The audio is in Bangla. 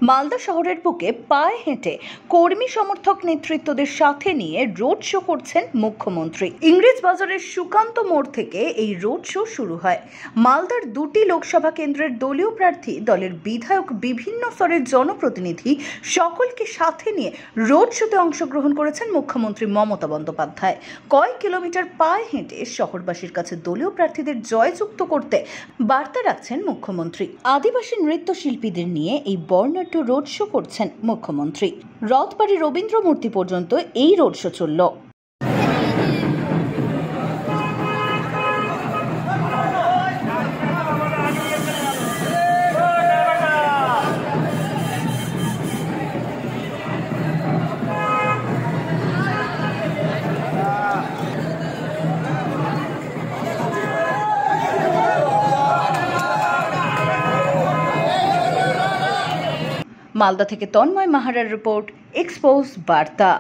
মালদা শহরের বুকে পায়ে হেঁটে কর্মী সমর্থক নেতৃত্বদের সাথে নিয়ে রোড শো করছেন মুখ্যমন্ত্রী। ইংরেজ বাজারের সুকান্ত মোড় থেকে এই রোড শো শুরু হয়। মালদার দুটি লোকসভা কেন্দ্রের দলীয় প্রার্থী, দলের বিধায়ক, বিভিন্ন স্তরের জনপ্রতিনিধি সকলকে সাথে নিয়ে রোড শোতে অংশগ্রহণ করেছেন মুখ্যমন্ত্রী মমতা বন্দ্যোপাধ্যায়। কয়েক কিলোমিটার পায়ে হেঁটে শহরবাসীর কাছে দলীয় প্রার্থীদের জয়যুক্ত করতে বার্তা রাখছেন মুখ্যমন্ত্রী। আদিবাসী নৃত্যশিল্পীদের নিয়ে এই বর্ণাঢ্য রোড শো করছেন মুখ্যমন্ত্রী। রথবাড়ি রবীন্দ্র মূর্তি পর্যন্ত এই রোড শো চলল। মালদা থেকে তন্ময় মাহারার রিপোর্ট, এক্সপোজ বার্তা।